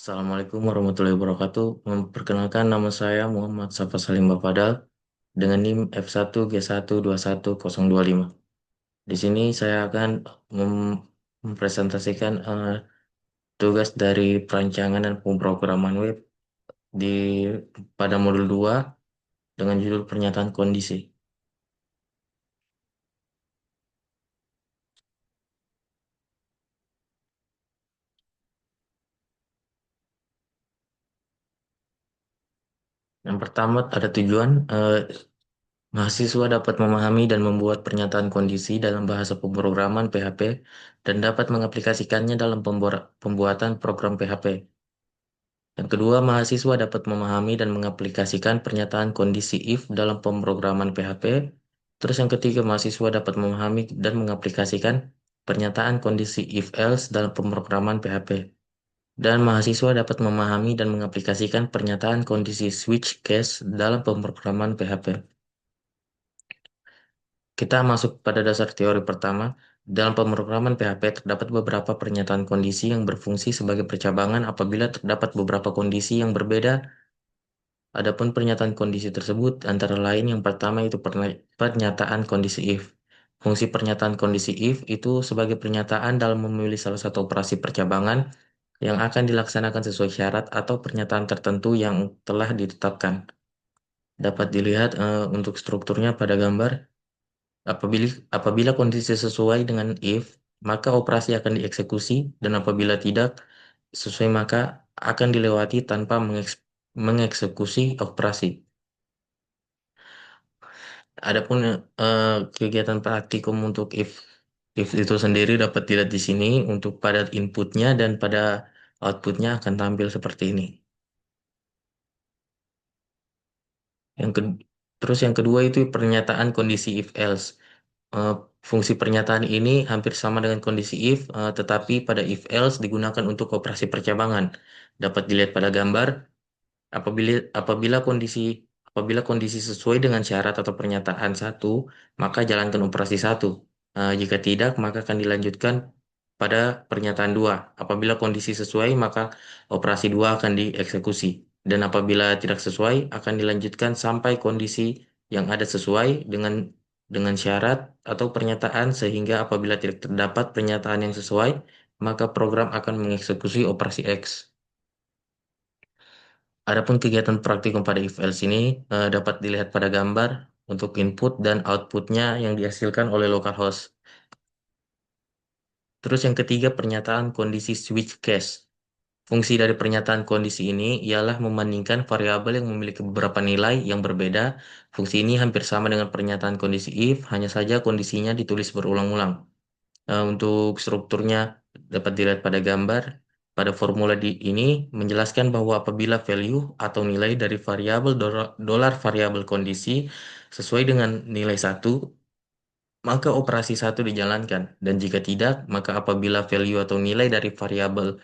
Assalamualaikum warahmatullahi wabarakatuh. Memperkenalkan nama saya Muhammad Safa Salim Bapadal dengan NIM F1G1211025. Di sini saya akan mempresentasikan tugas dari perancangan dan pemrograman web di pada modul 2 dengan judul pernyataan kondisi. Yang pertama ada tujuan mahasiswa dapat memahami dan membuat pernyataan kondisi dalam bahasa pemrograman PHP dan dapat mengaplikasikannya dalam pembuatan program PHP. Yang kedua, mahasiswa dapat memahami dan mengaplikasikan pernyataan kondisi if dalam pemrograman PHP. Terus yang ketiga, mahasiswa dapat memahami dan mengaplikasikan pernyataan kondisi if else dalam pemrograman PHP. Dan mahasiswa dapat memahami dan mengaplikasikan pernyataan kondisi switch case dalam pemrograman PHP. Kita masuk pada dasar teori pertama. Dalam pemrograman PHP terdapat beberapa pernyataan kondisi yang berfungsi sebagai percabangan apabila terdapat beberapa kondisi yang berbeda. Adapun pernyataan kondisi tersebut antara lain yang pertama itu pernyataan kondisi if. Fungsi pernyataan kondisi if itu sebagai pernyataan dalam memilih salah satu operasi percabangan yang akan dilaksanakan sesuai syarat atau pernyataan tertentu yang telah ditetapkan. Dapat dilihat untuk strukturnya pada gambar. Apabila apabila kondisi sesuai dengan if, maka operasi akan dieksekusi dan apabila tidak sesuai maka akan dilewati tanpa mengeksekusi operasi. Adapun kegiatan praktikum untuk if itu sendiri dapat dilihat di sini untuk pada inputnya dan pada outputnya akan tampil seperti ini. Yang ke, terus yang kedua itu pernyataan kondisi if else. Eh, Fungsi pernyataan ini hampir sama dengan kondisi if, tetapi pada if else digunakan untuk operasi percabangan. Dapat dilihat pada gambar. Apabila apabila kondisi apabila kondisi sesuai dengan syarat atau pernyataan satu, maka jalankan operasi satu. Jika tidak, maka akan dilanjutkan pada pernyataan dua. Apabila kondisi sesuai, maka operasi dua akan dieksekusi. Dan apabila tidak sesuai, akan dilanjutkan sampai kondisi yang ada sesuai dengan syarat atau pernyataan sehingga apabila tidak terdapat pernyataan yang sesuai, maka program akan mengeksekusi operasi X. Adapun kegiatan praktikum pada if else ini dapat dilihat pada gambar untuk input dan outputnya yang dihasilkan oleh localhost. Terus yang ketiga pernyataan kondisi switch case. Fungsi dari pernyataan kondisi ini ialah membandingkan variabel yang memiliki beberapa nilai yang berbeda. Fungsi ini hampir sama dengan pernyataan kondisi if, hanya saja kondisinya ditulis berulang-ulang. Untuk strukturnya dapat dilihat pada gambar. Pada formula ini menjelaskan bahwa apabila value atau nilai dari variabel dolar variabel kondisi sesuai dengan nilai satu, maka operasi satu dijalankan. Dan jika tidak, maka apabila value atau nilai dari variabel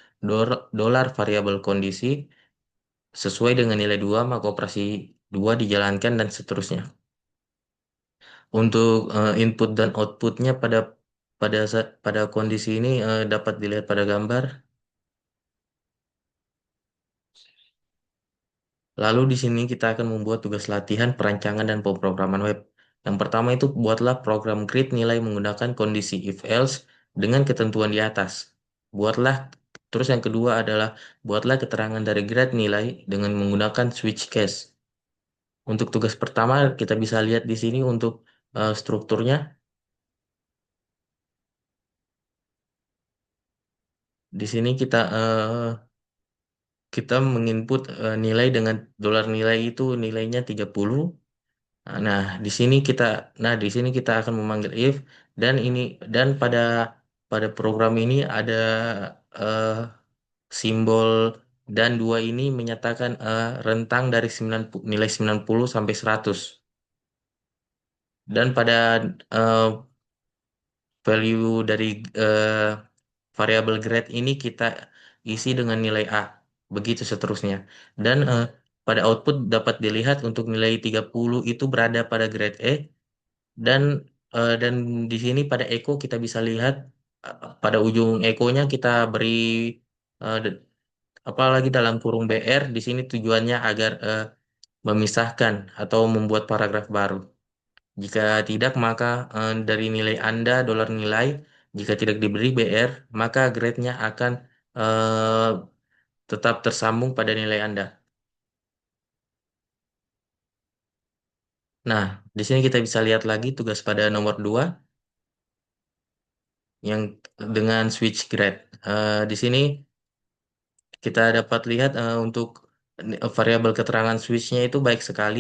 dolar variabel kondisi sesuai dengan nilai 2, maka operasi 2 dijalankan dan seterusnya. Untuk input dan outputnya pada kondisi ini dapat dilihat pada gambar. Lalu di sini kita akan membuat tugas latihan perancangan dan pemrograman web. Yang pertama itu buatlah program grid nilai menggunakan kondisi if else dengan ketentuan di atas. Buatlah Terus yang kedua adalah buatlah keterangan dari grid nilai dengan menggunakan switch case. Untuk tugas pertama kita bisa lihat di sini untuk strukturnya. Di sini kita menginput nilai dengan dolar nilai itu nilainya 30. Nah, di sini kita di sini kita akan memanggil if dan ini dan pada program ini ada eh, simbol dan dua ini menyatakan rentang dari nilai 90 sampai 100. Dan pada eh, value dari eh, variabel grade ini kita isi dengan nilai A. Begitu seterusnya. Dan pada output dapat dilihat untuk nilai 30 itu berada pada grade E dan dan di sini pada echo kita bisa lihat pada ujung echo-nya kita beri apalagi dalam kurung BR di sini tujuannya agar memisahkan atau membuat paragraf baru. Jika tidak, maka dari nilai Anda, dolar nilai, jika tidak diberi BR, maka grade-nya akan eh, tetap tersambung pada nilai Anda. Nah, di sini kita bisa lihat lagi tugas pada nomor 2 yang dengan switch grade. Di sini kita dapat lihat untuk variabel keterangan switch-nya itu baik sekali.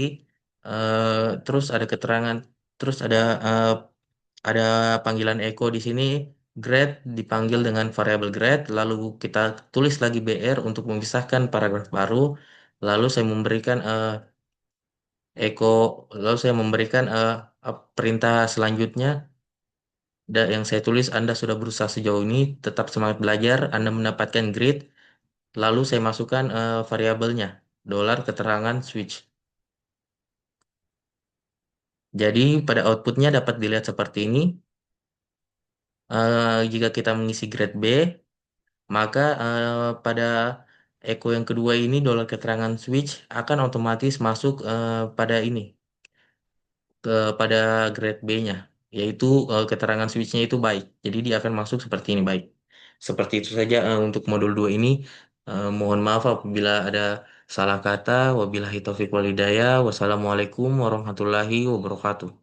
Terus ada keterangan, terus ada panggilan echo di sini. Grade dipanggil dengan variabel grade, lalu kita tulis lagi BR untuk memisahkan paragraf baru. Lalu saya memberikan echo, lalu saya memberikan perintah selanjutnya. Yang saya tulis, Anda sudah berusaha sejauh ini, tetap semangat belajar, Anda mendapatkan grade. Lalu saya masukkan variabelnya, dolar keterangan switch. Jadi pada outputnya dapat dilihat seperti ini. Jika kita mengisi grade B, maka pada echo yang kedua ini, dolar keterangan switch akan otomatis masuk pada ini, pada grade B-nya, yaitu keterangan switch-nya itu baik. Jadi dia akan masuk seperti ini baik. Seperti itu saja untuk modul 2 ini. Mohon maaf apabila ada salah kata. Wabillahi taufiq wal hidayah. Wassalamualaikum warahmatullahi wabarakatuh.